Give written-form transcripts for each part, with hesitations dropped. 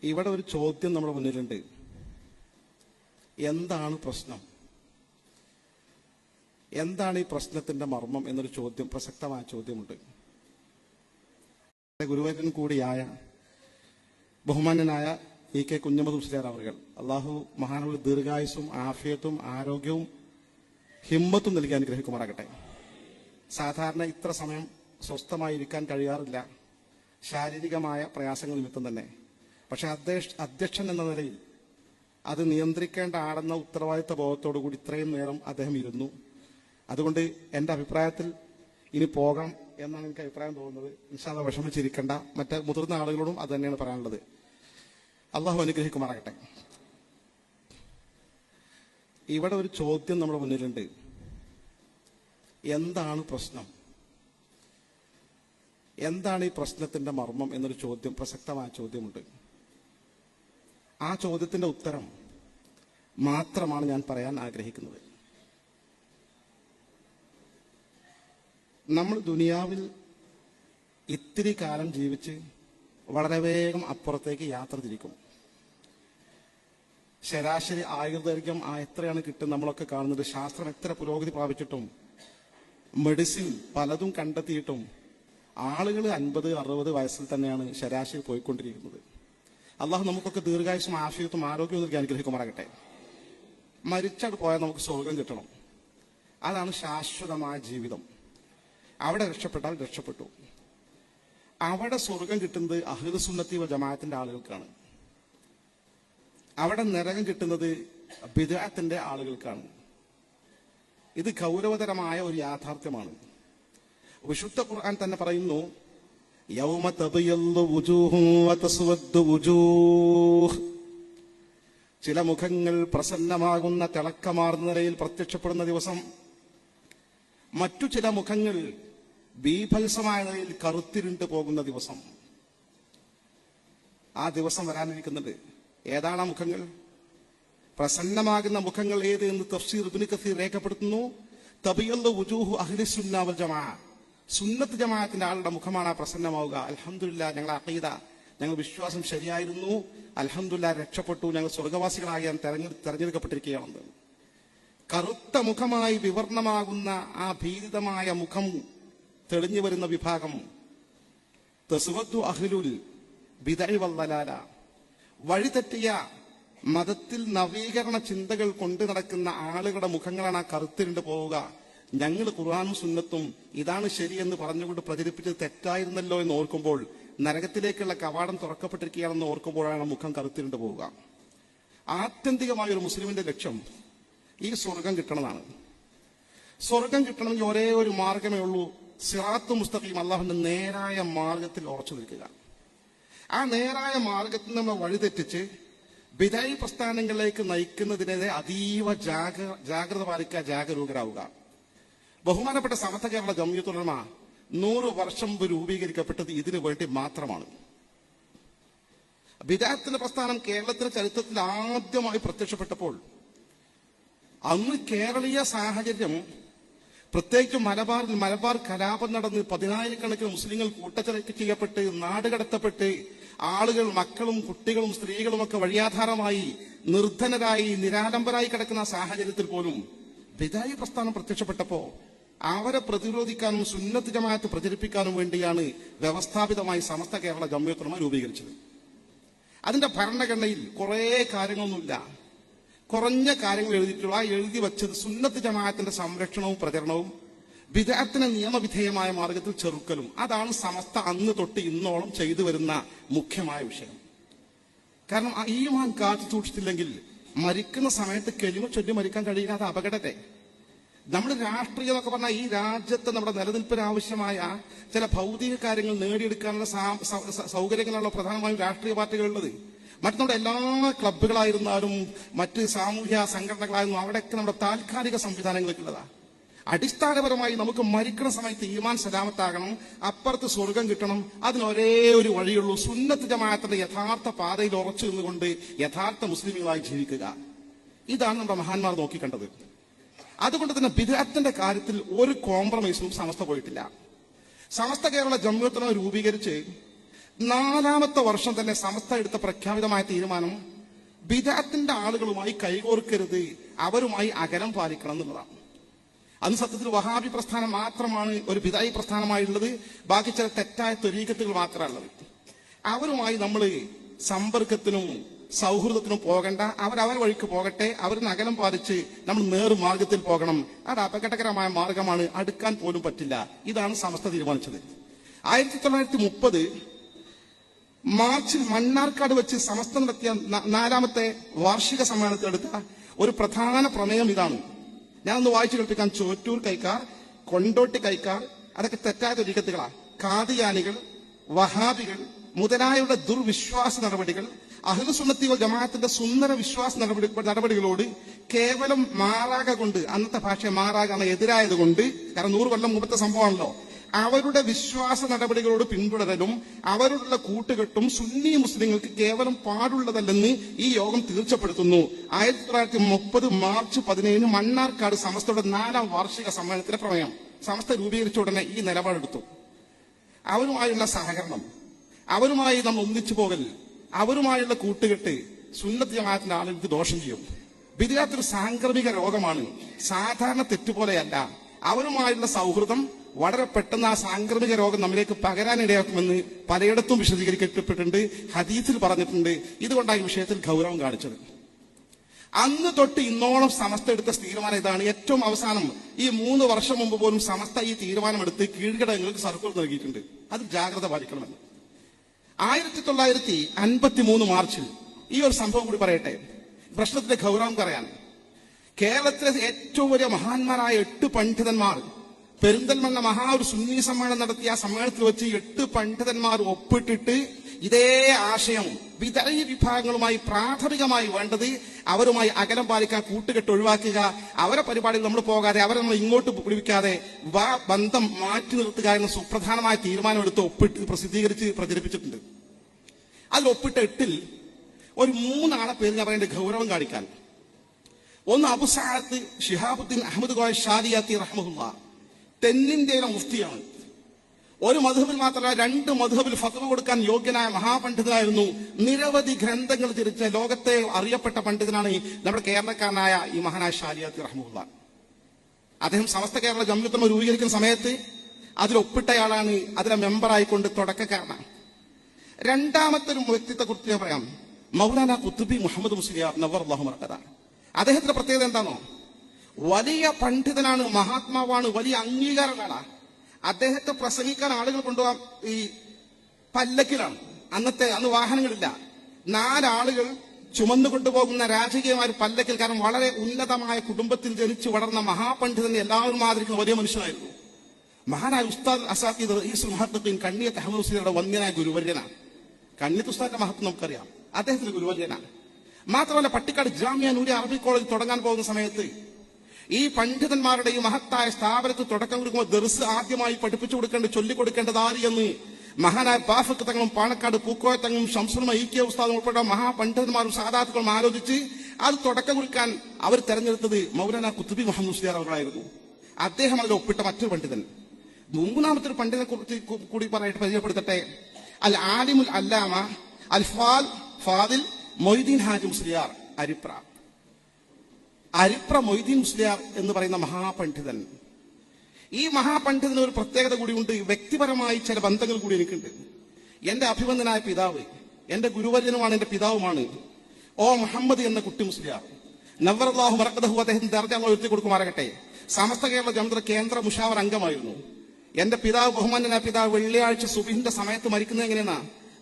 ഇവിടെ ഒരു ചോദ്യം നമ്മുടെ മുന്നിലുണ്ട്. എന്താണ് പ്രശ്നം? എന്താണ് ഈ പ്രശ്നത്തിന്റെ മർമ്മം എന്നൊരു ചോദ്യം, പ്രസക്തമായ ചോദ്യമുണ്ട്. ഗുരുവരൻ കൂടിയായ ബഹുമാന്യനായ ഇ കെ കുഞ്ഞമ്മദ് മുസ്ലിയാർ അവർ, അള്ളാഹു മഹാനുള്ള ദീർഘായുസ്സും ആഫിയത്തും ആരോഗ്യവും ഹിമ്മത്തും നൽകി അനുഗ്രഹിക്കുമാറാകട്ടെ. സാധാരണ ഇത്ര സമയം സ്വസ്ഥമായിരിക്കാൻ കഴിയാറില്ല, ശാരീരികമായ പ്രയാസങ്ങൾ നിമിത്തം തന്നെ. പക്ഷെ അധ്യക്ഷൻ എന്ന നിലയിൽ അത് നിയന്ത്രിക്കേണ്ട ആളെന്ന ഉത്തരവാദിത്ത ബോധത്തോടു കൂടി ഇത്രയും നേരം അദ്ദേഹം ഇരുന്നു. അതുകൊണ്ട് എൻ്റെ അഭിപ്രായത്തിൽ ഇനി പോകാം എന്നാണ് എനിക്ക് അഭിപ്രായം തോന്നുന്നത്. ഇൻഷാ അല്ലാഹ് വിഷമിച്ചിരിക്കേണ്ട. മറ്റ് മുതിർന്ന ആളുകളോടും അത് തന്നെയാണ് പറയാനുള്ളത്. അള്ളാഹു അനുഗ്രഹിക്കുമാറാകട്ടെ. ഇവിടെ ഒരു ചോദ്യം നമ്മുടെ മുന്നിലുണ്ട്. എന്താണ് പ്രശ്നം? എന്താണ് ഈ പ്രശ്നത്തിന്റെ മർമ്മം എന്നൊരു ചോദ്യം, പ്രസക്തമായ ചോദ്യമുണ്ട്. ആ ചോദ്യത്തിന്റെ ഉത്തരം മാത്രമാണ് ഞാൻ പറയാൻ ആഗ്രഹിക്കുന്നത്. നമ്മൾ ദുനിയാവിൽ ഇത്തിരി കാലം ജീവിച്ച് വളരെ വേഗം അപ്പുറത്തേക്ക് യാത്ര തിരിക്കും. ശരാശരി ആയുർദൈർഘ്യം എത്രയാണ് കിട്ടുന്നത് നമ്മളൊക്കെ കാണുന്നത്. ശാസ്ത്രം എത്ര പുരോഗതി പ്രാപിച്ചിട്ടും മെഡിസിൻ പലതും കണ്ടെത്തിയിട്ടും ആളുകൾ 50-60 വയസ്സിൽ തന്നെയാണ് ശരാശരി പോയിക്കൊണ്ടിരിക്കുന്നത്. അള്ളാഹു നമുക്കൊക്കെ ദീർഘായുസ്സും ആഫിയത്തും ആരോഗ്യവും നൽകി അനുഗ്രഹിക്കുമാറാകട്ടെ. മരിച്ചാൽ പോയാൽ നമുക്ക് സ്വർഗം കിട്ടണം. അതാണ് ശാശ്വതമായ ജീവിതം. അവിടെ രക്ഷപ്പെട്ടാൽ രക്ഷപ്പെട്ടു. അവിടെ സ്വർഗം കിട്ടുന്നത് അഹ്ലു സുന്നത്തി വൽ ജമാഅത്തിന്റെ ആളുകൾക്കാണ്. അവിടെ നരകം കിട്ടുന്നത് ബിദ്അത്തിന്റെ ആളുകൾക്കാണ്. ഇത് ഗൗരവതരമായ ഒരു യാഥാർത്ഥ്യമാണ്. വിശുദ്ധ ഖുർആൻ തന്നെ പറയുന്നു, യൗമ തബയല്ലു വുജൂഹും വതസ്വദ്ദു വുജൂഹ്. ചില മുഖങ്ങൾ പ്രസന്നമാകുന്ന തിളക്കമാർന്ന നിലയിൽ പ്രത്യക്ഷപ്പെടുന്ന ദിവസം, മറ്റു ചില മുഖങ്ങൾ ബീഭത്സമായ നിലയിൽ കറുത്തിരുണ്ട് പോകുന്ന ദിവസം. ആ ദിവസം വരാനിരിക്കുന്നുണ്ട്. ഏതാണ് ആ മുഖങ്ങൾ? പ്രസന്നമാകുന്ന മുഖങ്ങൾ ഏത് എന്ന് തഫ്സീർ ഇബ്നു കസീർ രേഖപ്പെടുത്തുന്നു. തബിയല്ലു വുജൂഹു അഹ്ലി സുന്ന വൽ ജമാഅ. സുന്നത്ത് ജമാഅത്തിന്റെ ആളുടെ മുഖമാണ് ആ പ്രസന്നമാവുക. അൽഹംദുലില്ലാഹ്, ഞങ്ങളുടെ അഖീദ, ഞങ്ങൾ വിശ്വാസം ശരിയായിരുന്നു, അൽഹംദുലില്ലാഹ് രക്ഷപ്പെട്ടു, ഞങ്ങൾ സ്വർഗവാസികളാകാൻ തെരഞ്ഞെടുക്കപ്പെട്ടിരിക്കുകയാണെന്ന്. കറുത്ത മുഖമായി വിവർണമാകുന്ന ആ ഭീതിതമായ മുഖം തെളിഞ്ഞു വരുന്ന വിഭാഗം തസ്വദ്ദു അഹ്ലുൽ ബിദ്അ വൽ ദലാല. വഴിതെറ്റിയ മതത്തിൽ നവീകരണ ചിന്തകൾ കൊണ്ടു നടക്കുന്ന ആളുകളുടെ മുഖങ്ങളാണ് ആ കറുത്തിരുണ്ട് പോവുക. ഞങ്ങൾ ഖുർആനും സുന്നത്തും ഇതാണ് ശരിയെന്ന് പറഞ്ഞുകൊണ്ട് പ്രചരിപ്പിച്ചത് തെറ്റായിരുന്നല്ലോ എന്ന് ഓർക്കുമ്പോൾ, നരകത്തിലേക്കുള്ള കവാടം തുറക്കപ്പെട്ടിരിക്കുകയാണെന്ന് ഓർക്കുമ്പോഴാണ് മുഖം കറുത്തിരുണ്ട് പോവുക. ആത്യന്തികമായ ഒരു മുസ്ലിമിന്റെ ലക്ഷ്യം ഈ സ്വർഗം കിട്ടണമെന്നാണ്. സ്വർഗം കിട്ടണമെങ്കിൽ ഒരേ ഒരു മാർഗമേ ഉള്ളൂ, സിറാത്ത് മുസ്തഖീം, അല്ലാഹുവിന്റെ നേരായ മാർഗത്തിൽ ഉറച്ചു നിൽക്കുക. ആ നേരായ മാർഗത്തിൽ നമ്മൾ വഴിതെറ്റിച്ച് ബിദഅ പ്രസ്ഥാനങ്ങളിലേക്ക് നയിക്കുന്നതിനെതിരെ അതീവ ജാഗ്രത പാലിക്കുക, ജാഗരൂകരാവുക. ബഹുമാനപ്പെട്ട സമസ്ത കേരള ജംഇയ്യത്തുൽ ഉലമ 100 വർഷം മുമ്പ് രൂപീകരിക്കപ്പെട്ടത് ഇതിനു വേണ്ടി മാത്രമാണ്. ബിദഅത്തിന്റെ പ്രസ്ഥാനം കേരളത്തിന്റെ ചരിത്രത്തിൽ ആദ്യമായി പ്രത്യക്ഷപ്പെട്ടപ്പോൾ അന്ന് കേരളീയ സാഹചര്യം, പ്രത്യേകിച്ച് മലബാർ കലാപം നടന്ന് 10,000-കണക്കിന് മുസ്ലിങ്ങൾ കൂട്ടച്ചതയ്ക്ക് ചെയ്യപ്പെട്ട് നാടുകടത്തപ്പെട്ട് ആളുകൾ, മക്കളും കുട്ടികളും സ്ത്രീകളുമൊക്കെ വഴിയാധാരമായി നിർധനരായി നിരാലംബരായി കിടക്കുന്ന സാഹചര്യത്തിൽ പോലും ബിദഅ പ്രസ്ഥാനം പ്രത്യക്ഷപ്പെട്ടപ്പോ അവരെ പ്രതിരോധിക്കാനും സുന്നത്ത് ജമാഅത്ത് പ്രചരിപ്പിക്കാനും വേണ്ടിയാണ് വ്യവസ്ഥാപിതമായി സമസ്ത കേരള ജംഇയ്യത്തുൽ ഉലമ രൂപീകരിച്ചത്. അതിന്റെ ഭരണഘടനയിൽ കുറെ കാര്യങ്ങളൊന്നുമില്ല, കുറഞ്ഞ കാര്യങ്ങൾ എഴുതിയിട്ടുള്ള എഴുതി വച്ചത് സുന്നത്ത് ജമാഅത്തിന്റെ സംരക്ഷണവും പ്രചരണവും ബിദ്അത്തിനെ നിയമവിധേയമായ മാർഗത്തിൽ ചെറുക്കലും. അതാണ് സമസ്ത അന്ന് തൊട്ട് ഇന്നോളം ചെയ്തു വരുന്ന മുഖ്യമായ വിഷയം. കാരണം ഈമാൻ കാത്തു സൂക്ഷിച്ചില്ലെങ്കിൽ മരിക്കുന്ന സമയത്ത് കെലിമ ചൊല്ലി മരിക്കാൻ കഴിയില്ല. അത് അപകടത്തെ. നമ്മുടെ രാഷ്ട്രീയം എന്നൊക്കെ പറഞ്ഞാൽ ഈ രാജ്യത്ത് നമ്മുടെ നിലനിൽപ്പിന് ആവശ്യമായ ചില ഭൗതിക കാര്യങ്ങൾ നേടിയെടുക്കാനുള്ള സൗകര്യങ്ങളാണല്ലോ പ്രധാനമായും രാഷ്ട്രീയ പാർട്ടികളുള്ളത്. മറ്റു നമ്മുടെ എല്ലാ ക്ലബ്ബുകളായിരുന്നാലും മറ്റ് സാമൂഹ്യ സംഘടനകളായിരുന്നു അവിടെയൊക്കെ നമ്മുടെ താൽക്കാലിക സംവിധാനങ്ങളൊക്കെ ഉള്ളതാ. അടിസ്ഥാനപരമായി നമുക്ക് മരിക്കുന്ന സമയത്ത് ഈമാൻ സലാമത്താകണം, അപ്പുറത്ത് സ്വർഗം കിട്ടണം. അതിനൊരേ ഒരു വഴിയുള്ളൂ, സുന്നത്ത് ജമാഅത്തിന്റെ യഥാർത്ഥ പാതയിൽ ഉറച്ചു നിന്നുകൊണ്ട് യഥാർത്ഥ മുസ്ലിമുകളായി ജീവിക്കുക. ഇതാണ് നമ്മുടെ മഹാന്മാർ നോക്കിക്കണ്ടത്. അതുകൊണ്ട് തന്നെ ബിദ്അത്തിന്റെ കാര്യത്തിൽ ഒരു കോംപ്രമൈസും സമസ്ത പോയിട്ടില്ല. സമസ്ത കേരള ജംഇയ്യത്തുൽ ഉലമ രൂപീകരിച്ച് 4ാമത്തെ വർഷം തന്നെ സമസ്ത എടുത്ത പ്രഖ്യാപിതമായ തീരുമാനം ബിദഅത്തിന്റെ ആളുകളുമായി കൈകോർക്കരുത്, അവരുമായി അകലം പാലിക്കണം എന്നുള്ളതാണ്. അന്ന് സത്യത്തിൽ വഹാബി പ്രസ്ഥാനം മാത്രമാണ് ഒരു ബിദഅി പ്രസ്ഥാനമായുള്ളത്. ബാക്കി ചില തെറ്റായ ത്വരീഖത്തുകൾ മാത്രമുള്ളത്. അവരുമായി നമ്മൾ സമ്പർക്കത്തിനും സൗഹൃദത്തിനും പോകണ്ട, അവരവർ വഴിക്ക് പോകട്ടെ, അവരിന് അകലം പാലിച്ച് നമ്മൾ നേർമാർഗത്തിൽ പോകണം. അത് അപകടകരമായ മാർഗമാണ്, അടുക്കാൻ പോലും പറ്റില്ല. ഇതാണ് സമസ്ത തീരുമാനിച്ചത്. 1930 മാർച്ചിൽ മണ്ണാർക്കാട് വെച്ച് സമസ്ത നടത്തിയ 4ാമത്തെ വാർഷിക സമ്മേളനത്തിലെടുത്ത ഒരു പ്രധാന പ്രമേയം ഇതാണ്. ഞാനൊന്ന് വായിച്ചു കേൾപ്പിക്കാൻ. ചോറ്റൂർ കൈക്കാർ, കൊണ്ടോട്ടി കൈക്കാർ അതൊക്കെ തെറ്റായ ത്വരീഖത്തുകളാണ്. ഖാദിയാനികൾ, വഹാബികൾ മുതലായവരുടെ ദുർവിശ്വാസ നടപടികൾ അഹ്ലുസുന്നത്തി വൽ ജമാഅത്തിന്റെ സുന്ദര വിശ്വാസ നടപടികളോട് കേവലം മാറാക കൊണ്ട്, അന്നത്തെ ഭാഷ മാറാകാണ് എതിരായത് കൊണ്ട്, കാരണം 100 കൊല്ലം മുമ്പത്തെ സംഭവമാണല്ലോ, അവരുടെ വിശ്വാസ നടപടികളോട് പിന്തുടരലും അവരോടുള്ള കൂട്ടുകെട്ടും സുന്നി മുസ്ലിങ്ങൾക്ക് കേവലം പാടുള്ളതല്ലെന്ന് ഈ യോഗം തീർച്ചപ്പെടുത്തുന്നു. 1930 മാർച്ച് 17 മണ്ണാർക്കാട് സമസ്തയുടെ 4ാം വാർഷിക സമ്മേളനത്തിലെ പ്രമേയം. സമസ്ത രൂപീകരിച്ച ഉടനെ ഈ നിലപാടെടുത്തു. അവരുമായുള്ള സഹകരണം, അവരുമായി നമ്മൾ ഒന്നിച്ചു പോകൽ, അവരുമായുള്ള കൂട്ടുകെട്ട് സുന്നത്ത് ജമാഅത്തിന്റെ ആളുകൾക്ക് ദോഷം ചെയ്യും. ബിദ്അത്ത് സാംക്രമിക രോഗമാണ്, സാധാരണ തെറ്റുപോലെയല്ല. അവരുമായുള്ള സൗഹൃദം വളരെ പെട്ടെന്ന് ആ സാംക്രമിക രോഗം നമ്മിലേക്ക് പകരാനിടയാക്കുമെന്ന് പലയിടത്തും വിശദീകരിക്കപ്പെട്ടിട്ടുണ്ട്, ഹദീസിൽ പറഞ്ഞിട്ടുണ്ട്. ഇതുകൊണ്ടാണ് ഈ വിഷയത്തിൽ ഗൗരവം കാണിച്ചത്. അന്ന് തൊട്ട് ഇന്നോളം സമസ്ത എടുത്ത തീരുമാനം ഇതാണ്. ഏറ്റവും അവസാനം ഈ 3 വർഷം മുമ്പ് പോലും സമസ്ത ഈ തീരുമാനമെടുത്ത് കീഴ്ഘടകങ്ങൾക്ക് സർക്കുലർ നൽകിയിട്ടുണ്ട്. അത് ജാഗ്രത പാലിക്കണമെന്ന്. 1953 മാർച്ചിൽ ഈ ഒരു സംഭവം കൂടി പറയട്ടെ, പ്രശ്നത്തിന്റെ ഗൗരവം പറയാൻ. കേരളത്തിലെ ഏറ്റവും വലിയ മഹാന്മാരായ 8 പണ്ഡിതന്മാർ പെരിന്തൽമണ്ണ ഒരു സുന്നി സമ്മേളനം നടത്തിയ ആ സമ്മേളനത്തിൽ വെച്ച് 8 പണ്ഡിതന്മാർ ഒപ്പിട്ടിട്ട് ഇതേ ആശയം വിദഅി വിഭാഗങ്ങളുമായി പ്രാഥമികമായി വേണ്ടത് അവരുമായി അകലം പാലിക്കാൻ, കൂട്ടുകെട്ട് ഒഴിവാക്കുക, അവരെ പരിപാടിയിൽ നമ്മൾ പോകാതെ, അവരെ നമ്മൾ ഇങ്ങോട്ട് പിടിവിക്കാതെ ബന്ധം മാറ്റി നിർത്തുക എന്ന സുപ്രധാനമായ തീരുമാനമെടുത്ത് ഒപ്പിട്ട് പ്രസിദ്ധീകരിച്ച് പ്രചരിപ്പിച്ചിട്ടുണ്ട്. അതിൽ ഒപ്പിട്ട 8ൽ ഒരു 3 ആളെ പേര് ഞാൻ പറയേണ്ട ഗൗരവം കാണിക്കാൻ. ഒന്ന് അബു സഅദ് ശിഹാബുദ്ദീൻ അഹമ്മദ് കോയ ഷാദിയാത്തി റഹ്മഹുല്ലാ, തെന്നിന്ത്യയിലെ മുഫ്തിയാണ്. ഒരു മദ്ഹബിൽ മാത്രമല്ല 2 മദ്ഹബിൽ ഫത്വ കൊടുക്കാൻ യോഗ്യനായ മഹാപണ്ഡിതനായിരുന്നു. നിരവധി ഗ്രന്ഥങ്ങൾ തിരിച്ച ലോകത്തെ അറിയപ്പെട്ട പണ്ഡിതനാണ് നമ്മുടെ കേരളക്കാരനായ ഈ മഹാനായ ഷാദിയാത്തി റഹ്മഹുല്ലാ. അദ്ദേഹം സമസ്ത കേരള ജംഇയ്യത്തുൽ രൂപീകരിക്കുന്ന സമയത്ത് അതിൽ ഒപ്പിട്ടയാളാണ്, അതിലെ മെമ്പറായിക്കൊണ്ട് തുടക്കക്കാരനാണ്. രണ്ടാമത്തെ ഒരു വ്യക്തിത്വത്തെ കുറിച്ച് ഞാൻ പറയാം. മൗലാന ഖുത്ബി മുഹമ്മദ് മുസ്ലിയാർ നവ്വറല്ലാഹു മർഖദ. അദ്ദേഹത്തിന്റെ പ്രത്യേകത എന്താണോ? വലിയ പണ്ഡിതനാണ്, മഹാത്മാവാണ്, വലിയ അംഗീകാരമാണ്. അദ്ദേഹത്തെ പ്രസംഗിക്കാൻ ആളുകൾ കൊണ്ടുപോകാൻ ഈ പല്ലക്കിലാണ്. അന്ന് വാഹനങ്ങളില്ല. 4 ആളുകൾ ചുമന്നു കൊണ്ടുപോകുന്ന രാജകീയമായ പല്ലക്കിൽ. കാരണം വളരെ ഉന്നതമായ കുടുംബത്തിൽ ജനിച്ചു വളർന്ന മഹാപണ്ഡിതൻ, എല്ലാവരും മാതിരിക്കുന്ന വലിയ മനുഷ്യനായിരുന്നു. മഹാനായ ഉസ്താദ് അസാഖീദ് റഈസുൽ മുഹദ്ദിഖീൻ കണ്ണിയത്ത് അഹ്മദ് മുസ്ലിയുടെ വന്യനായ ഗുരുവര്യനാണ്. കണ്ണിയത്ത് ഉസ്താദിന്റെ മഹത്വം നമുക്കറിയാം. അദ്ദേഹത്തിന് ഗുരുവര്യനാണ്. മാത്രമല്ല പട്ടിക്കാട് ജാമിയ നൂരിയ അറബി കോളേജ് തുടങ്ങാൻ പോകുന്ന സമയത്ത് ഈ പണ്ഡിതന്മാരുടെ ഈ മഹത്തായ സ്ഥാപനത്തിൽ തുടക്കം കൊടുക്കുമ്പോൾ ദർസ് ആദ്യമായി പഠിപ്പിച്ചു ചൊല്ലിക്കൊടുക്കേണ്ടത് ആര് എന്ന് മഹാനായ ബാഫക്ക് തങ്ങളും പാണക്കാട് പൂക്കോയ തങ്ങളും ഷംസുൽ ഈക്കിയ ഉസ്താദും ഉൾപ്പെടെ മഹാപണ്ഡിതന്മാരും സാദാത്തുക്കളും ആലോചിച്ച് അത് തുടക്കം കുറിക്കാൻ അവർ തെരഞ്ഞെടുത്തത് മൗലാന ഖുത്ബി മുഹമ്മദ് മുസ്ലിയാർ അവരായിരുന്നു. അദ്ദേഹം അതിൽ ഒപ്പിട്ട മറ്റൊരു പണ്ഡിതൻ. 3ാമത്തെ ഒരു പണ്ഡിതനെ കുറിച്ച് കൂടി പറയായിട്ട് പരിചയപ്പെടുത്തട്ടെ. അൽ ആലിമുൽ അല്ലാമ അൽ ഫാദിൽ മൊയ്തീൻ ഹാജി മുസ്ലിയാർ അരിപ്ര മൊയ്തീൻ മുസ്ലിയാർ എന്ന് പറയുന്ന മഹാപണ്ഡിതൻ. ഈ മഹാപണ്ഡിതന് ഒരു പ്രത്യേകത കൂടിയുണ്ട്. വ്യക്തിപരമായി ചില ബന്ധങ്ങൾ കൂടി എനിക്കുണ്ട്. എന്റെ അഭിവന്ദനായ പിതാവ്, എന്റെ ഗുരുവര്യനുമാണ്, എന്റെ പിതാവുമാണ് ഓ മുഹമ്മദ് എന്ന കുട്ടി മുസ്ലിയാർ നവ്വറല്ലാഹു മർഖദഹു. അദ്ദേഹത്തിന് ദർജ ഉയർത്തി കൊടുക്കുമാറാകട്ടെ. സമസ്ത കേരള ജംഇയ്യത്ത് കേന്ദ്ര മുഷാവർ അംഗമായിരുന്നു. എന്റെ പിതാവ്, ബഹുമാന്യനായ പിതാവ്, വെള്ളിയാഴ്ച സുബ്ഹിന്റെ സമയത്ത് മരിക്കുന്നത് എങ്ങനെയാ?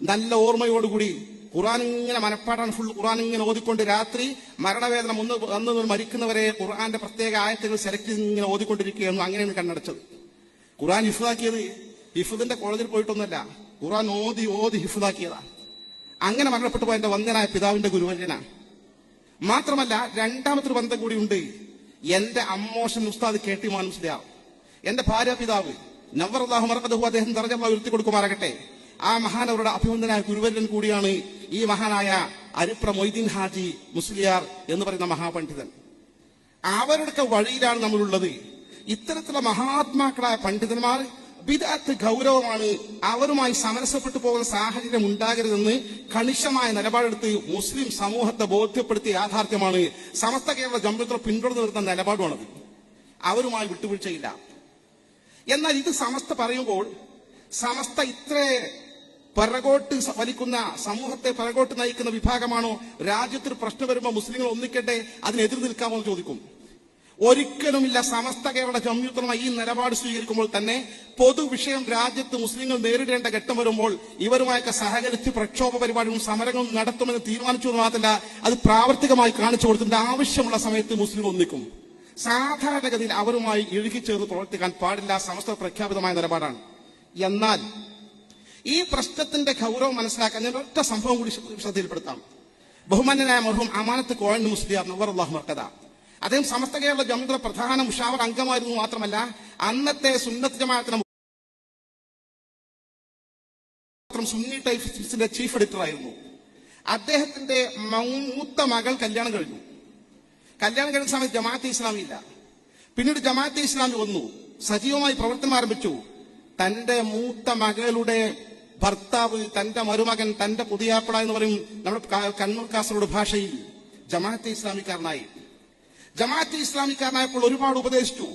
നല്ല ഓർമ്മയോടുകൂടി ഖുർആൻ ഇങ്ങനെ മനപ്പാടാണ്, ഫുൾ ഖുർആൻ ഇങ്ങനെ ഓതിക്കൊണ്ട് രാത്രി മരണവേദന വന്ന് മരിക്കുന്നവരെ ഖുർആന്റെ പ്രത്യേക ആയത്തുകൾ സെലക്ട് ചെയ്ത് ഇങ്ങനെ ഓതിക്കൊണ്ടിരിക്കുകയായിരുന്നു. അങ്ങനെയാണ് കണ്ണടച്ചത്. ഖുർആൻ ഹിഫ്ദാക്കിയത് ഹിഫ്ദിന്റെ കോളേജിൽ പോയിട്ടൊന്നുമല്ല, ഖുർആൻ ഓതി ഹിഫ്ദാക്കിയതാണ്. അങ്ങനെ മരണപ്പെട്ടു പോയ എന്റെ വന്ദനായ പിതാവിന്റെ ഗുരുവര്യനാണ്. മാത്രമല്ല 2ാമത്തെ ബന്ധം കൂടിയുണ്ട്. എന്റെ അമ്മോഷൻ ഉസ്താദ് KT മാൻ മുസ്ലിയാർ, എന്റെ ഭാര്യ പിതാവ് നവ്വറല്ലാഹു മർഖദഹു, അദ്ദേഹം ദർജ ഉയർത്തി കൊടുക്കുമാറാകട്ടെ. ആ മഹാനവരുടെ അഭിവന്ദനായ ഗുരുവര്യൻ കൂടിയാണ് ഈ മഹാനായ അരിപ്ര മൊയ്തീൻ ഹാജി മുസ്ലിയാർ എന്ന് പറയുന്ന മഹാപണ്ഡിതൻ. അവരുടെ വഴിയിലാണ് നമ്മളുള്ളത്. ഇത്തരത്തിലുള്ള മഹാത്മാക്കളായ പണ്ഡിതന്മാർ ബിദ്അത്ത് ഗൗരവമാണ്, അവരുമായി സമരസപ്പെട്ടു പോകുന്ന സാഹചര്യം ഉണ്ടാകരുതെന്ന് കണിശമായ നിലപാടെടുത്ത് മുസ്ലിം സമൂഹത്തെ ബോധ്യപ്പെടുത്തിയ യാഥാർത്ഥ്യമാണ് സമസ്ത കേരള ജംഇയ്യത്തുൽ പിന്തുടർന്നു വരുന്ന നിലപാടുമാണത്. അവരുമായി വിട്ടുവീഴ്ചയില്ല. എന്നാൽ ഇത് സമസ്ത പറയുമ്പോൾ സമസ്ത ഇത്ര പിറകോട്ട് വലിക്കുന്ന, സമൂഹത്തെ പിറകോട്ട് നയിക്കുന്ന വിഭാഗമാണോ? രാജ്യത്തിൽ പ്രശ്നം വരുമ്പോൾ മുസ്ലിങ്ങൾ ഒന്നിക്കട്ടെ, അതിനെതിർ നിൽക്കാമോ എന്ന് ചോദിക്കും. ഒരിക്കലുമില്ല. സമസ്ത കേരള ജംഇയ്യത്തുൽ ഈ നിലപാട് സ്വീകരിക്കുമ്പോൾ തന്നെ പൊതുവിഷയം രാജ്യത്ത് മുസ്ലിങ്ങൾ നേരിടേണ്ട ഘട്ടം വരുമ്പോൾ ഇവരുമായൊക്കെ സഹകരിച്ച് പ്രക്ഷോഭ പരിപാടികളും സമരങ്ങളും നടത്തുമെന്ന് തീരുമാനിച്ചു മാത്രമല്ല, അത് പ്രാവർത്തികമായി കാണിച്ചു കൊടുത്തിട്ട് ആവശ്യമുള്ള സമയത്ത് മുസ്ലിം ഒന്നിക്കും. സാധാരണഗതിയിൽ അവരുമായി ഇഴുകിച്ചേർന്ന് പ്രവർത്തിക്കാൻ പാടില്ല. സമസ്ത പ്രഖ്യാപിതമായ നിലപാടാണ്. എന്നാൽ ഈ പ്രശ്നത്തിന്റെ ഗൗരവം മനസ്സിലാക്കാൻ ഞാൻ ഒറ്റ സംഭവം കൂടി ശ്രദ്ധയിൽപ്പെടുത്താം. ബഹുമാന്യനായ മർഹൂം അമാനത്ത് കോഴൻ മുസ്ലിയാർ നവ്വറല്ലാഹു മർക്കദ, അദ്ദേഹം സമസ്ത കേരള ജംഇയ്യത്തുൽ പ്രധാന മുഷാവർ അംഗമായിരുന്നു മാത്രമല്ല അന്നത്തെ സുന്നത്ത് ജമാഅത്തിന്റെ സുന്നി ടൈപ്സിന്റെ ചീഫ് എഡിറ്റർ ആയിരുന്നു. അദ്ദേഹത്തിന്റെ മൂത്ത മകൾ കല്യാണം കഴിഞ്ഞു. കല്യാണം കഴിഞ്ഞ സമയത്ത് ജമാഅത്തെ ഇസ്ലാമി ഇല്ല. പിന്നീട് ജമാഅത്തെ ഇസ്ലാമി വന്നു, സജീവമായി പ്രവർത്തനം ആരംഭിച്ചു. തന്റെ മൂത്ത മകളുടെ ഭർത്താവ്, തന്റെ മരുമകൻ, തന്റെ പുതിയാപ്പട എന്ന് പറയും നമ്മുടെ കണ്ണൂർ കാസർഗോഡ് ഭാഷയിൽ, ജമാഅത്തെ ഇസ്ലാമിക്കാരനായി. ജമാഅത്തെ ഇസ്ലാമിക്കാരനായപ്പോൾ ഒരുപാട് ഉപദേശിച്ചു.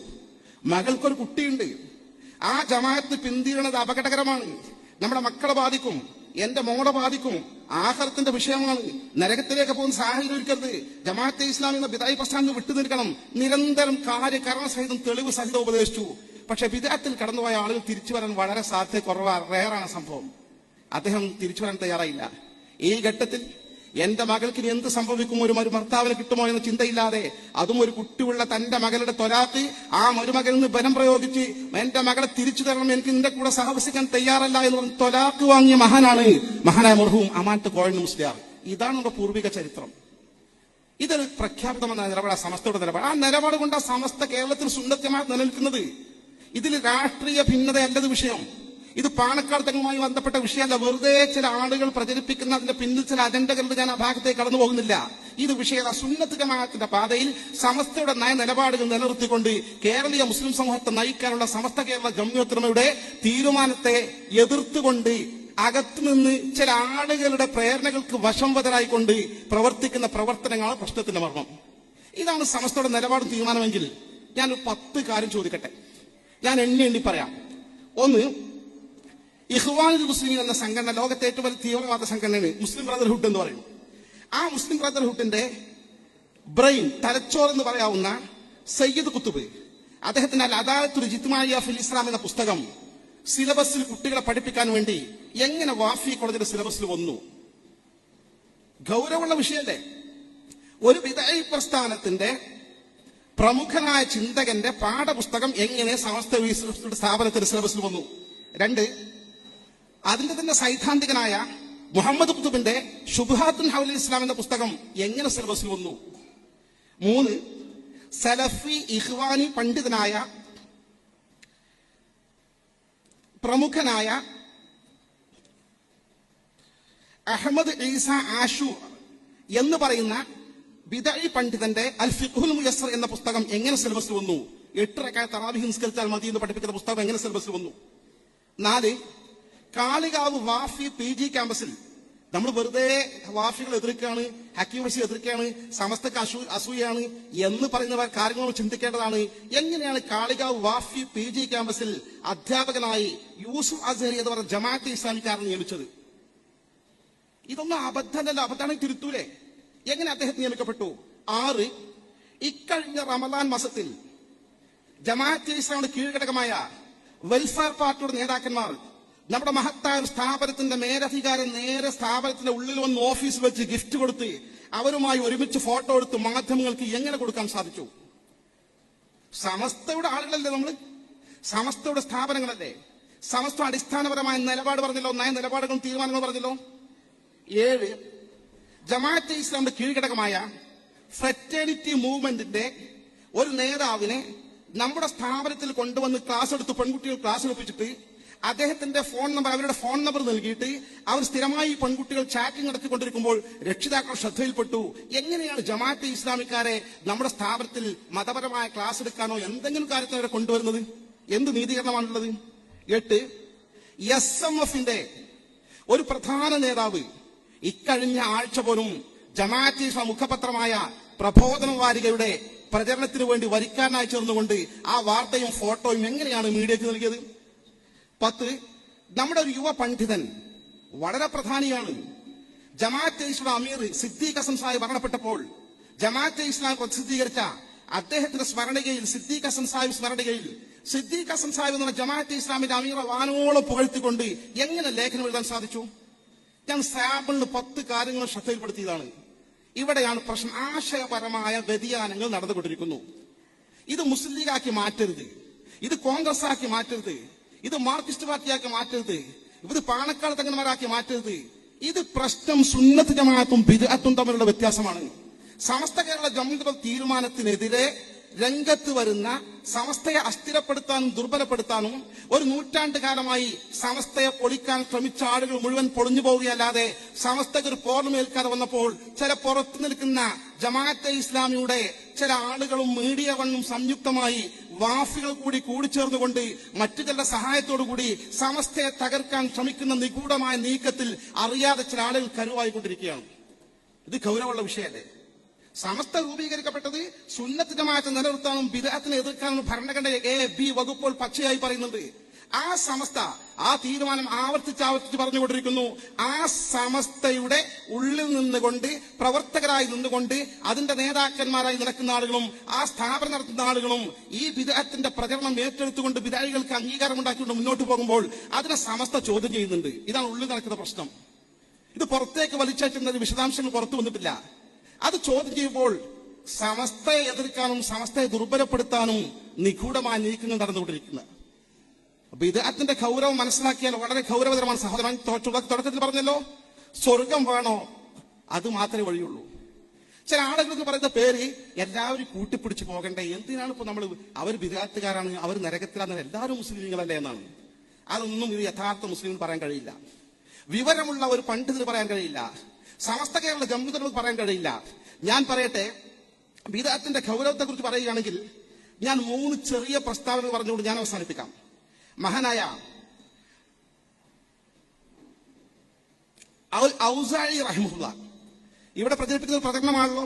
മകൾക്കൊരു കുട്ടിയുണ്ട്, ആ ജമാഅത്ത് പിന്തിരിയുന്നത് അപകടകരമാണ്, നമ്മുടെ മക്കളെ ബാധിക്കും, എന്റെ മോളെ ബാധിക്കും, ആഖിറത്തിന്റെ വിഷയമാണ്, നരകത്തിലേക്ക് പോകുന്ന സാഹചര്യം ഒരുക്കരുത്, ജമാഅത്തെ ഇസ്ലാമി എന്ന ബിദഅത്ത് പ്രസ്ഥാനം വിട്ടു നിൽക്കണം. നിരന്തരം കാര്യകാരണസഹിതം തെളിവ് സഹിതം ഉപദേശിച്ചു. പക്ഷെ ബിദ്അത്തിൽ കടന്നുപോയ ആളുകൾ തിരിച്ചു വരാൻ വളരെ സാധ്യത കുറവാണ്, റെയറാണ് സംഭവം. അദ്ദേഹം തിരിച്ചു വരാൻ തയ്യാറായില്ല. ഈ ഘട്ടത്തിൽ എന്റെ മകൾക്ക് ഇനി എന്ത് സംഭവിക്കും, ഒരു ഭർത്താവിന് കിട്ടുമോ എന്ന ചിന്തയില്ലാതെ, അതും ഒരു കുട്ടിയുള്ള തന്റെ മകളുടെ തൊലാത്ത് ആ മരുമകളിൽ നിന്ന് ബലം പ്രയോഗിച്ച് എന്റെ മകളെ തിരിച്ചു തരണം, എനിക്ക് നിന്റെ കൂടെ സഹവസിക്കാൻ തയ്യാറല്ല എന്ന് പറഞ്ഞ് തൊലാക്ക് വാങ്ങിയ മഹാനാണ് മഹാനായ മർഹൂം അമാനത്ത് കോഴൻ മുസ്ലിയാർ. ഇതാണ് നമ്മുടെ പൂർവിക ചരിത്രം. ഇതൊരു പ്രഖ്യാപിതമായ നിലപാടാണ് സമസ്തയുടെ നിലപാട്. ആ നിലപാട് കൊണ്ട് സമസ്ത കേരളത്തിൽ സുന്നത്ത് ജമാഅത്ത് നിലനിൽക്കുന്നത്. ഇതിൽ രാഷ്ട്രീയ ഭിന്നതയല്ലത് വിഷയം. ഇത് പാണക്കാട് തങ്ങളുമായി ബന്ധപ്പെട്ട വിഷയമല്ല. വെറുതെ ചില ആളുകൾ പ്രചരിപ്പിക്കുന്ന അതിന്റെ പിന്നിൽ ചില അജണ്ടകളുടെ ഞാൻ ആ ഭാഗത്തേക്ക് കടന്നു പോകുന്നില്ല. ഇത് വിഷയം സുന്നത്ത് ജമാഅത്തിന്റെ പാതയിൽ സമസ്തയുടെ നിലപാടുകൾ നിലനിർത്തിക്കൊണ്ട് കേരളീയ മുസ്ലിം സമൂഹത്തെ നയിക്കാനുള്ള സമസ്ത കേരള ജംഇയ്യത്തുൽ തീരുമാനത്തെ എതിർത്തുകൊണ്ട് അകത്തുനിന്ന് ചില ആളുകളുടെ പ്രേരണകൾക്ക് വശംവദരായിക്കൊണ്ട് പ്രവർത്തിക്കുന്ന പ്രവർത്തനങ്ങളാണ് പ്രശ്നത്തിന്റെ മർമ്മം. ഇതാണ് സമസ്തയുടെ നിലപാടും തീരുമാനമെങ്കിൽ ഞാൻ 10 കാര്യം ചോദിക്കട്ടെ. ഞാൻ എണ്ണി പറയാം. ഒന്ന്, ഇഖ്വാനുൽ മുസ്ലിമീൻ എന്ന സംഘടന ലോകത്തെ ഏറ്റവും വലിയ തീവ്രവാദ സംഘടനയാണ് മുസ്ലിം ബ്രദർഹുഡ് എന്ന് പറയും. ആ മുസ്ലിം ബ്രദർഹുഡിന്റെ ബ്രെയിൻ, തലച്ചോർ എന്ന് പറയാവുന്ന സയ്യിദ് കുത്തുബ്, അദ്ദേഹത്തിന്റെ അൽ അദാലത്തുൽ ഇജ്തിമാഇയ്യ ഫിൽ ഇസ്ലാം എന്ന പുസ്തകം സിലബസിൽ കുട്ടികളെ പഠിപ്പിക്കാൻ വേണ്ടി എങ്ങനെ വാഫി കോളേജിന്റെ സിലബസിൽ വന്നു? ഗൗരവമുള്ള വിഷയല്ലേ? ഒരു ബിദ്അത്ത് പ്രസ്ഥാനത്തിന്റെ പ്രമുഖനായ ചിന്തകന്റെ പാഠപുസ്തകം എങ്ങനെ സമസ്ത സ്ഥാപനത്തിന്റെ സിലബസിൽ വന്നു? 2, അതിന്റെ തന്നെ സൈദ്ധാന്തികനായ മുഹമ്മദ് ഖുതുബിന്റെ ശുബ്ഹാത്തുൻ ഹൗലൽ ഇസ്ലാം എന്ന പുസ്തകം എങ്ങനെ സിലബസിൽ വന്നു? 3, സലഫി ഇഖ്വാനി പണ്ഡിതനായ പ്രമുഖനായ അഹമ്മദ് ഈസ ആഷൂർ എന്ന് പറയുന്ന ബിദഈ പണ്ഡിതന്റെ അൽ ഫിഖ്ഹുൽ മുയസ്സർ എന്ന പുസ്തകം എങ്ങനെ സിലബസിൽ വന്നു? 8 റക്അത്ത് തറാവീഹ് നിസ്കരിച്ചാൽ മതി എന്ന് പഠിപ്പിക്കുന്ന പുസ്തകം എങ്ങനെ സിലബസിൽ വന്നു? 4, കാളികാവ് വാഫി PG ക്യാമ്പസിൽ നമ്മൾ വെറുതെ വാഫികൾ എതിർക്കുകയാണ്, ഹക്കീം ബഷീർ എതിർക്കുകയാണ്, സമസ്തക്ക് അസൂയാണ് എന്ന് പറയുന്ന കാര്യങ്ങൾ ചിന്തിക്കേണ്ടതാണ്. എങ്ങനെയാണ് കാളികാവ് വാഫി PG ക്യാമ്പസിൽ അധ്യാപകനായി യൂസുഫ് അസ്ഹരി എന്ന് പറഞ്ഞ ജമാഅത്തെ ഇസ്ലാമിക്കാരനെ നിയമിച്ചത്? ഇതൊന്നും അബദ്ധമല്ല, അബദ്ധമാണെങ്കിൽ തിരുത്തൂലേ? എങ്ങനെ അദ്ദേഹം നിയമിക്കപ്പെട്ടു? 6, ഇക്കഴിഞ്ഞ റമദാൻ മാസത്തിൽ ജമാഅത്തെ ഇസ്ലാമിയുടെ കീഴ്ഘടകമായ വെൽഫെയർ പാർട്ടിയുടെ നേതാക്കന്മാർ നമ്മുടെ മഹത്തായ സ്ഥാപനത്തിന്റെ മേലധികാരം നേരെ സ്ഥാപനത്തിന്റെ ഉള്ളിൽ വന്ന് ഓഫീസിൽ വെച്ച് ഗിഫ്റ്റ് കൊടുത്ത് അവരുമായി ഒരുമിച്ച് ഫോട്ടോ എടുത്ത് മാധ്യമങ്ങൾക്ക് എങ്ങനെ കൊടുക്കാൻ സാധിച്ചു? സമസ്തയുടെ ആളുകളല്ലേ നമ്മൾ, സമസ്തയുടെ സ്ഥാപനങ്ങളല്ലേ? സമസ്ത അടിസ്ഥാനപരമായ നിലപാട് പറഞ്ഞല്ലോ, നയ നിലപാടുകളും തീരുമാനങ്ങളും പറഞ്ഞല്ലോ. 7, ജമാഅത്തെ ഇസ്ലാമിന്റെ കീഴ്ഘടകമായ ഫ്രറ്റേണിറ്റി മൂവ്മെന്റിന്റെ ഒരു നേതാവിനെ നമ്മുടെ സ്ഥാപനത്തിൽ കൊണ്ടുവന്ന് ക്ലാസ് എടുത്ത് പെൺകുട്ടികൾ ക്ലാസ് എടുപ്പിച്ചിട്ട് അദ്ദേഹത്തിന്റെ ഫോൺ നമ്പർ, അവരുടെ ഫോൺ നമ്പർ നൽകിയിട്ട് അവർ സ്ഥിരമായി പെൺകുട്ടികൾ ചാറ്റിംഗ് നടത്തിക്കൊണ്ടിരിക്കുമ്പോൾ രക്ഷിതാക്കൾ ശ്രദ്ധയിൽപ്പെട്ടു. എങ്ങനെയാണ് ജമാഅത്തെ ഇസ്ലാമിക്കാരെ നമ്മുടെ സ്ഥാപനത്തിൽ മതപരമായ ക്ലാസ് എടുക്കാനോ എന്തെങ്കിലും കാര്യത്തിന് അവരെ കൊണ്ടുവരുന്നത്? എന്ത് നീതീകരണമാണുള്ളത്? 8 SMFന്റെ ഒരു പ്രധാന നേതാവ് ഇക്കഴിഞ്ഞ ആഴ്ച പോലും ജമാഅത്തെ ഇസ്ലാമി മുഖപത്രമായ പ്രബോധന വാരികയുടെ പ്രചരണത്തിന് വേണ്ടി വരിക്കാരനായി ചേർന്നുകൊണ്ട് ആ വാർത്തയും ഫോട്ടോയും എങ്ങനെയാണ് മീഡിയക്ക് നൽകിയത്? 10 നമ്മുടെ ഒരു യുവ പണ്ഡിതൻ വളരെ പ്രധാനിയാണ്. ജമാഅത്തെ ഇസ്ലാമി അമീർ സിദ്ദീഖ് ഹസൻ സാഹിബ് മരണപ്പെട്ടപ്പോൾ ജമാഅത്തെ ഇസ്ലാമി പ്രസിദ്ധീകരിച്ച അദ്ദേഹത്തിന്റെ സ്മരണയിൽ സിദ്ദീഖ് ഹസൻ സാഹിബ് സ്മരണയിൽ സിദ്ദീഖ് ഹസൻ സാഹിബ് എന്ന ജമാഅത്തെ ഇസ്ലാമിന്റെ അമീറെ വാനോളം പുകഴ്ത്തിക്കൊണ്ട് എങ്ങനെ ലേഖനം എഴുതാൻ സാധിച്ചു? ഞാൻ സാമ്പിളിന് 10 കാര്യങ്ങൾ ശ്രദ്ധയിൽപ്പെടുത്തിയതാണ്. ഇവിടെയാണ് പ്രശ്നം. ആശയപരമായ വ്യതിയാനങ്ങൾ നടന്നുകൊണ്ടിരിക്കുന്നു. ഇത് മുസ്ലിം ലീഗാക്കി മാറ്റരുത്, ഇത് കോൺഗ്രസ് ആക്കി മാറ്റരുത്, ഇത് മാർക്സിസ്റ്റ് പാർട്ടിയാക്കി മാറ്റരുത്, ഇത് പാണക്കാട് തങ്ങന്മാരാക്കി മാറ്റരുത്. ഇത് പ്രശ്നം സുന്നത്ത് ജമാഅത്തും ബിദ്അത്തും തമ്മിലുള്ള വ്യത്യാസമാണ്. സമസ്ത കേരള ജംഇയ്യത്ത് തീരുമാനത്തിനെതിരെ രംഗത്ത് വരുന്ന സമസ്തയെ അസ്ഥിരപ്പെടുത്താനും ദുർബലപ്പെടുത്താനും ഒരു നൂറ്റാണ്ട് കാലമായി സമസ്തയെ പൊളിക്കാൻ ശ്രമിച്ച ആളുകൾ മുഴുവൻ പൊളിഞ്ഞു പോവുകയല്ലാതെ സമസ്തയ്ക്ക് ഒരു പോർമേൽക്കാതെ വന്നപ്പോൾ ചില പുറത്തു നിൽക്കുന്ന ജമാഅത്തെ ഇസ്ലാമിയുടെ ചില ആളുകളും മീഡിയ വണ്ണും സംയുക്തമായി വാഫികൾ കൂടി കൂടിച്ചേർന്നുകൊണ്ട് മറ്റു ചില സഹായത്തോടുകൂടി സമസ്തയെ തകർക്കാൻ ശ്രമിക്കുന്ന നിഗൂഢമായ നീക്കത്തിൽ അറിയാതെ ചില ആളുകൾ കരുവായിക്കൊണ്ടിരിക്കുകയാണ്. ഇത് ഗൗരവമുള്ള വിഷയമല്ലേ? സമസ്ത രൂപീകരിക്കപ്പെട്ടത് സുന്നത്ത് ജമാഅത്ത് നിലനിർത്താനും ബിദ്അത്തിനെ എതിർക്കാനും ഭരണഘടന A-B വകുപ്പുകൾ പച്ചയായി പറയുന്നുണ്ട്. ആ സമസ്ത ആ തീരുമാനം ആവർത്തിച്ച് പറഞ്ഞുകൊണ്ടിരിക്കുന്നു. ആ സമസ്തയുടെ ഉള്ളിൽ നിന്നുകൊണ്ട് പ്രവർത്തകരായി നിന്നുകൊണ്ട് അതിന്റെ നേതാക്കന്മാരായി നടക്കുന്ന ആളുകളും ആ സ്ഥാപനം നടത്തുന്ന ആളുകളും ഈ ബിദ്അത്തിന്റെ പ്രചരണം ഏറ്റെടുത്തുകൊണ്ട് ബിദ്അഴികൾക്ക് അംഗീകാരം ഉണ്ടാക്കിക്കൊണ്ട് മുന്നോട്ട് പോകുമ്പോൾ അതിനെ സമസ്ത ചോദ്യം ചെയ്യുന്നുണ്ട്. ഇതാണ് ഉള്ളിൽ നടക്കുന്ന പ്രശ്നം. ഇത് പുറത്തേക്ക് വലിച്ചേറ്റുന്ന വിശദാംശങ്ങൾ പുറത്തു വന്നിട്ടില്ല. അത് ചോദ്യം ചെയ്യുമ്പോൾ സമസ്തയെ എതിർക്കാനും സമസ്തയെ ദുർബലപ്പെടുത്താനും നിഗൂഢമായ നീക്കങ്ങൾ നടന്നുകൊണ്ടിരിക്കുന്നത്. ബിദ്അത്തിന്റെ ഗൗരവം മനസ്സിലാക്കിയാൽ വളരെ ഗൗരവതരമാണ്. സഹോദരൻ തുടക്കത്തിൽ പറഞ്ഞല്ലോ, സ്വർഗം വേണോ അത് മാത്രമേ വഴിയുള്ളൂ. ചില ആളുകൾക്ക് പറയുന്ന പേര് എല്ലാവരും കൂട്ടിപ്പിടിച്ച് പോകണ്ടേ, എന്തിനാണ് ഇപ്പൊ നമ്മൾ അവർ ബിദ്അത്തുകാരാണ് അവർ നരകത്തിലാണെന്ന് എല്ലാവരും മുസ്ലിങ്ങളല്ലേ എന്നാണ്. അതൊന്നും ഇത് യഥാർത്ഥ മുസ്ലിം പറയാൻ കഴിയില്ല. വിവരമുള്ള ഒരു പണ്ഡിതന് പറയാൻ കഴിയില്ല. സമസ്ത കേരള ജംഇയ്യത്ത് പറയാൻ കഴിയില്ല. ഞാൻ പറയട്ടെ, ബിദ്അത്തിന്റെ ഗൗരവത്തെ കുറിച്ച് പറയുകയാണെങ്കിൽ ഞാൻ 3 ചെറിയ പ്രസ്താവനകൾ പറഞ്ഞുകൊണ്ട് ഞാൻ അവസാനിപ്പിക്കാം. മഹാനായ ഔസാഇ റഹിമഹുല്ലാ ഇവിടെ പ്രചരിപ്പിക്കുന്ന പ്രചരണമാണല്ലോ.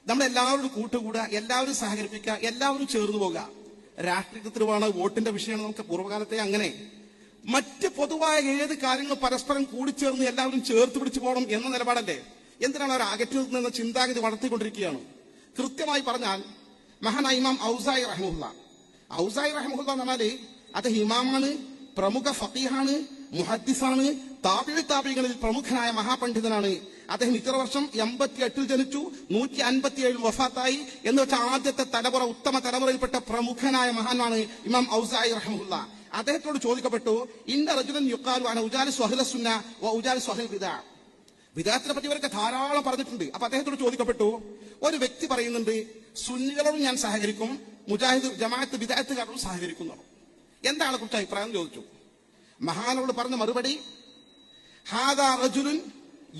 നമ്മളെല്ലാവരും കൂട്ടുകൂടുക, എല്ലാവരും സഹകരിപ്പിക്കുക, എല്ലാവരും ചേർന്ന് പോകുക. രാഷ്ട്രീയത്തിലുമാണ് വോട്ടിന്റെ വിഷയമാണ്. നമുക്ക് പൂർവ്വകാലത്തെ അങ്ങനെ മറ്റ് പൊതുവായ ഏത് കാര്യങ്ങൾ പരസ്പരം കൂടിച്ചേർന്ന് എല്ലാവരും ചേർത്ത് പിടിച്ചു പോകണം എന്ന നിലപാടല്ലേ. എന്തിനാണ് അവർ അകറ്റി നിൽക്കുന്ന ചിന്താഗതി വളർത്തിക്കൊണ്ടിരിക്കുകയാണ്. കൃത്യമായി പറഞ്ഞാൽ മഹാനായ ഇമാം ഔസാഇ റഹിമഹുല്ലാ എന്ന് പറഞ്ഞാല് അദ്ദേഹം ഇമാമാണ്, പ്രമുഖ ഫഖീഹാണ്, മുഹദ്ദിസാണ്, താബിഈകളിൽ പ്രമുഖനായ മഹാപണ്ഡിതനാണ്. അദ്ദേഹം ഇത്ര വർഷം 88 ജനിച്ചു, 157 വഫാത്തായി എന്ന് വെച്ചാൽ ആദ്യത്തെ തലമുറ, ഉത്തമ തലമുറയിൽപ്പെട്ട പ്രമുഖനായ മഹാനാണ് ഇമാം ഔസാഇ റഹിമഹുല്ലാ. അദ്ദേഹത്തോട് ചോദിക്കപ്പെട്ടു, ഇന്ന റജുലൻ യുഖാലു അന ഉജാലിസു അഹ്ല സുന്ന വ ഉജാലിസു അഹ്ലൽ ബിദ്അ. ബിദ്അത്തിനെ പറ്റി ഇവരൊക്കെ ധാരാളം പറഞ്ഞിട്ടുണ്ട്. അപ്പൊ അദ്ദേഹത്തോട് ചോദിക്കപ്പെട്ടു, ഒരു വ്യക്തി പറയുന്നുണ്ട് സുന്നികളോടും ഞാൻ സഹകരിക്കും, മുജാഹിദ് ജമാഅത്ത് ബിദ്അത്തുകാരോടും സഹകരിക്കുന്നു. എന്താണ് കുറിച്ച് അഭിപ്രായം ചോദിച്ചു. മഹാനോട് പറഞ്ഞ മറുപടി, ഹാദാ റജുലുൻ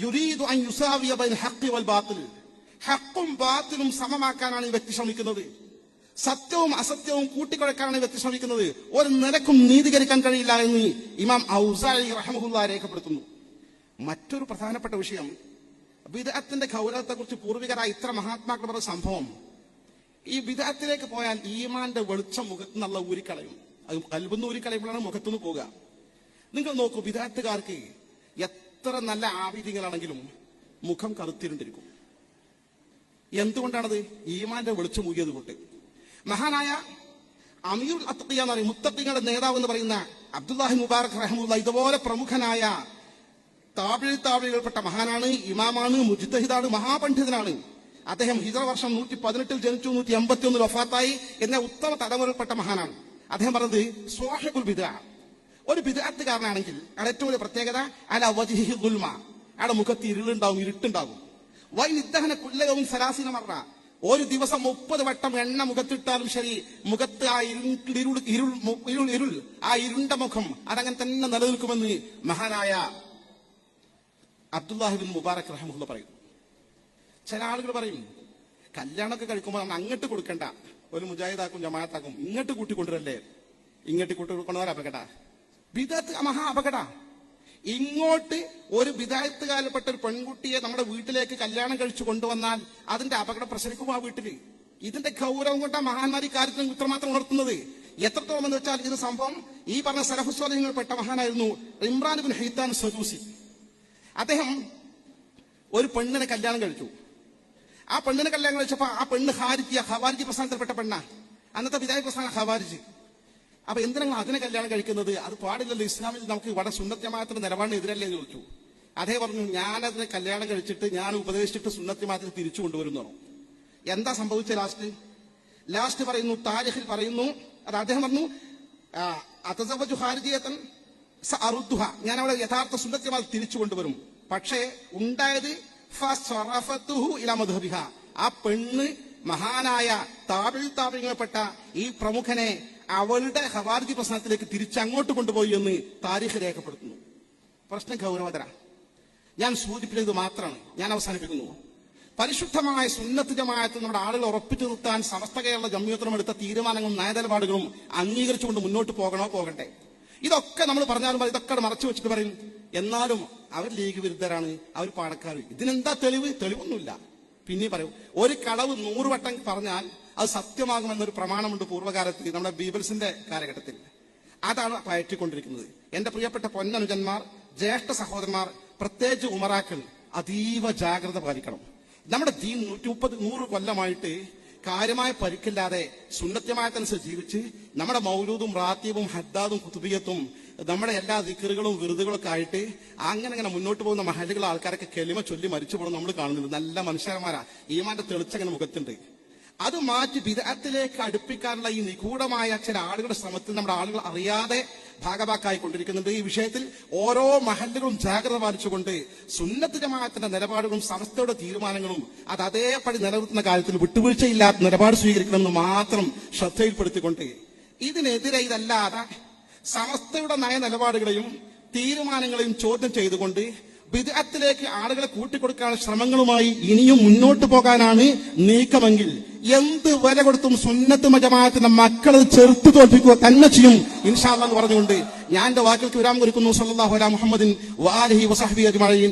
യുരീദു അൻ യുസാവിയ ബൈന ഹഖ് വൽ ബാത്തിൽ. ഹഖും ബാത്തിലും സമമാക്കാനാണ് ഈ വ്യക്തി ശ്രമിക്കുന്നത്. സത്യവും അസത്യവും കൂട്ടിക്കുഴക്കാനാണ് വ്യക്തി ശ്രമിക്കുന്നത്. ഒരു നിലക്കും നീതീകരിക്കാൻ കഴിയില്ല എന്ന് ഇമാം ഔസാഇ റഹിമഹുല്ലാ രേഖപ്പെടുത്തുന്നു. മറ്റൊരു പ്രധാനപ്പെട്ട വിഷയം, ബിദ്അത്തിന്റെ ഗൗരവത്തെ കുറിച്ച് പൂർവികരായ ഇത്ര മഹാത്മാക്കൾ പറഞ്ഞ സംഭവം, ഈ ബിദ്അത്തിലേക്ക് പോയാൽ ഈമാന്റെ വെളിച്ചം മുഖത്ത് നിന്നുള്ള ഊരിക്കളയും. അത് കൽബിന്ന് ഊരിക്കളയുമ്പോഴാണ് മുഖത്തുനിന്ന് പോകുക. നിങ്ങൾ നോക്കൂ, ബിദ്അത്തുകാർക്ക് എത്ര നല്ല ആവിധികളാണെങ്കിലും മുഖം കറുത്തിരുണ്ടിരിക്കും. എന്തുകൊണ്ടാണത്? ഈമാന്റെ വെളിച്ചം ഊരിയത് കൊണ്ട്. മഹാനായ അമീറുൽ അത്ഖിയ എന്ന് പറയും, മുത്തഖികളുടെ നേതാവ് എന്ന് പറയുന്ന അബ്ദുല്ലാഹി മുബാറക് റഹിമഹുല്ലാ ഇതുപോലെ പ്രമുഖനായ താബിഈകളിൽപ്പെട്ട മഹാനാണ്, ഇമാമാണ്, മുജ്തഹിദാണ്, മഹാപണ്ഡിതനാണ്. അദ്ദേഹം ഹിജ്റ വർഷം 118 ജനിച്ചു, 181 വഫാത്തായി എന്ന ഉത്തമ തലമുറയിൽപ്പെട്ട മഹാനാണ്. അദ്ദേഹം പറഞ്ഞത്, സ്വാഹിബുൽ ബിദ്അ, ഒരു ബിദ്അത്തുകാരനാണെങ്കിൽ അയാളുടെ ഏറ്റവും വലിയ പ്രത്യേകത അല വജ്ഹിഹി ദുൽമ, അയാളുടെ മുഖത്ത് ഇരുളുണ്ടാവും, ഇരുട്ടുണ്ടാകും. വൈ നിദ്ദഹന കുല്ല യൗമിൻ 30 മറ, ഒരു ദിവസം 30 വട്ടം എണ്ണ മുഖത്തിട്ടാലും ശരി, മുഖത്ത് ആ ഇരുൾ ആ ഇരുണ്ട മുഖം അതങ്ങനെ തന്നെ നിലനിൽക്കുമെന്ന് മഹാനായ അബ്ദുല്ലാഹി ബിൻ മുബാറക് റഹിമഹുല്ലാ പറയും. ചില ആളുകൾ പറയും, കല്യാണമൊക്കെ കഴിക്കുമ്പോൾ അങ്ങോട്ട് കൊടുക്കണ്ട, ഒരു മുജാഹിദാക്കും ജമാഅത്താക്കും ഇങ്ങോട്ട് കൂട്ടിക്കൊണ്ടുവരല്ലേ. ഇങ്ങോട്ട് കൂട്ടിക്കൊണ്ടുവരാ അപകട. ബിദഅത്ത് മഹാ അപകട. ഇങ്ങോട്ട് ഒരു ബിദഅത്തുകാരിൽപ്പെട്ട ഒരു പെൺകുട്ടിയെ നമ്മുടെ വീട്ടിലേക്ക് കല്യാണം കഴിച്ചു കൊണ്ടുവന്നാൽ അതിന്റെ അപകടം പ്രസരിക്കും ആ വീട്ടില്. ഇതിന്റെ ഗൗരവം കൊണ്ടാണ് മഹാന്മാർ ഈ കാര്യത്തിന് ഇത്രമാത്രം ഉണർത്തുന്നത്. എത്രത്തോളം എന്ന് വെച്ചാൽ ഇത് സംഭവം ഈ പറഞ്ഞ സലഫുസ് സ്വാലിഹീങ്ങളിൽപ്പെട്ട മഹാനായിരുന്നു ഇമ്രാൻ ഇബ്നു ഹൈത്താൻ സദൂസി. അദ്ദേഹം ഒരു പെണ്ണിനെ കല്യാണം കഴിച്ചു. ആ പെണ്ണിനെ കല്യാണം കഴിച്ചപ്പോ ആ പെണ്ണ് ഖവാരിജി പ്രസ്ഥാനത്തിൽപ്പെട്ട പെണ്ണ. അന്നത്തെ വിദായ പ്രസ്ഥാനം ഖവാരിജ്. അപ്പൊ എന്തിനാണ് അതിനെ കല്യാണം കഴിക്കുന്നത്? അത് പാടില്ലല്ലോ, ഇസ്ലാമിൽ നമുക്ക് ഇവിടെ സുന്നത്ത് ജമാഅത്തിന്റെ നിലപാടിന് എതിരല്ലേ എന്ന് ചോദിച്ചു. അതേ പറഞ്ഞു, ഞാനതിനെ കല്യാണം കഴിച്ചിട്ട് ഞാൻ ഉപദേശിച്ചിട്ട് സുന്നത്ത് ജമാഅത്തിന് തിരിച്ചു കൊണ്ടുവരുന്നു. എന്താ സംഭവിച്ച ലാസ്റ്റ് പറയുന്നു, താരിഖിൽ പറയുന്നു, അത് അദ്ദേഹം പറഞ്ഞു, അതസവ്വജു ഖാരിജിയതൻ സഅറുദ്ദുഹ, ഞാൻ അവിടെ യഥാർത്ഥ സുന്നത്ത് ജമാഅത്ത് തിരിച്ചു കൊണ്ടുവരും. പക്ഷേ ഉണ്ടായത് ഫസറഫതുഹു ഇലാ മദ്ഹബിഹ, ആ പെണ്ണ് മഹാനായ താബിഈങ്ങളിൽപ്പെട്ട ഈ പ്രമുഖനെ അവളുടെ ഖവാരിജി പ്രസ്ഥാനത്തിലേക്ക് തിരിച്ചങ്ങോട്ട് കൊണ്ടുപോയി എന്ന് താരീഖ് രേഖപ്പെടുത്തുന്നു. പ്രശ്നം ഗൗരവതര. ഞാൻ സൂചിപ്പിച്ചത് മാത്രമാണ്. ഞാൻ അവസാനിപ്പിക്കുന്നു. പരിശുദ്ധമായ സുന്നത്ത് ജമാഅത്ത് നമ്മുടെ ആളുകൾ ഉറപ്പിച്ചു നിർത്താൻ സമസ്ത കേരള ജംഇയ്യത്തും എടുത്ത തീരുമാനങ്ങളും നയനിലപാടുകളും അംഗീകരിച്ചുകൊണ്ട് മുന്നോട്ട് പോകണോ പോകണ്ടേ? ഇതൊക്കെ നമ്മൾ പറഞ്ഞാലും ഇതൊക്കെ മറച്ചു വെച്ചിട്ട് പറയും എന്നാലും അവർ ലീഗ് വിരുദ്ധരാണ്, അവർ പാണക്കാർ. ഇതിനെന്താ തെളിവ്? തെളിവൊന്നുമില്ല. പിന്നെ പറയും ഒരു കളവ് 100 വട്ടം പറഞ്ഞാൽ അത് സത്യമാകുമെന്നൊരു പ്രമാണമുണ്ട് പൂർവ്വകാലത്ത്, നമ്മുടെ ബീബിൾസിന്റെ കാലഘട്ടത്തിൽ. അതാണ് പയറ്റിക്കൊണ്ടിരിക്കുന്നത്. എന്റെ പ്രിയപ്പെട്ട പൊന്നനുജന്മാർ, ജ്യേഷ്ഠ സഹോദരന്മാർ, പ്രത്യേകിച്ച് ഉമറാക്കൾ അതീവ ജാഗ്രത പാലിക്കണം. നമ്മുടെ ദീൻ 130-100 കൊല്ലമായിട്ട് കാര്യമായ പരിക്കില്ലാതെ സുന്നത്യമായതനുസരിച്ച് ജീവിച്ച് നമ്മുടെ മൗലൂദും റാത്തീബും ഹദ്ദാദും കുതുബിയത്തും നമ്മുടെ എല്ലാ ദിക്റുകളും വിറുതുകളൊക്കെ ആയിട്ട് അങ്ങനെ മുന്നോട്ട് പോകുന്ന മഹല്ലുകളെ ആൾക്കാരൊക്കെ കെലിമ ചൊല്ലി മരിച്ചു പോകുന്നത് നമ്മൾ കാണുന്നുണ്ട്. നല്ല മനുഷ്യന്മാരാ, ഈമാന്റെ തെളിച്ചങ്ങനെ മുഖത്തുണ്ട്. അത് മാറ്റി ബിദ്അത്തിലേക്ക് അടുപ്പിക്കാനുള്ള ഈ നിഗൂഢമായ ചില ആളുകളുടെ ശ്രമത്തിൽ നമ്മുടെ ആളുകൾ അറിയാതെ ഭാഗഭാക്കായിക്കൊണ്ടിരിക്കുന്നുണ്ട്. ഈ വിഷയത്തിൽ ഓരോ മഹല്ലുകളും ജാഗ്രത പാലിച്ചുകൊണ്ട് സുന്നത്ത് ജമാഅത്തിന്റെ നിലപാടുകളും സമസ്തയുടെ തീരുമാനങ്ങളും അത് അതേപടി നിലനിർത്തുന്ന കാര്യത്തിൽ വിട്ടുവീഴ്ചയില്ലാത്ത നിലപാട് സ്വീകരിക്കണമെന്ന് മാത്രം ശ്രദ്ധയിൽപ്പെടുത്തിക്കൊണ്ട് ഇതിനെതിരെ ഇതല്ലാതെ സമസ്തയുടെ നയ നിലപാടുകളെയും തീരുമാനങ്ങളെയും ചോദ്യം ചെയ്തുകൊണ്ട് ബിദ്അത്തിലേക്ക് ആളുകളെ കൂട്ടിക്കൊടുക്കാനുള്ള ശ്രമങ്ങളുമായി ഇനിയും മുന്നോട്ട് പോകാനാണ് നീക്കമെങ്കിൽ എന്ത് വില കൊടുത്തും സുന്നത്ത് ജമാഅത്തിന്റെ മക്കളെ ചെറുത്തു തോൽപ്പിക്കുക തന്നെ ചെയ്യും ഇൻഷാ അല്ലാഹ് എന്ന് പറഞ്ഞുകൊണ്ട് ഞാൻ എന്റെ വാക്കുകൾക്ക് വിരാമം കുറിക്കുന്നു. സല്ലല്ലാഹു അലാ മുഹമ്മദിൻ വആലിഹി വസഹ്ബിഹി അജ്മഈൻ.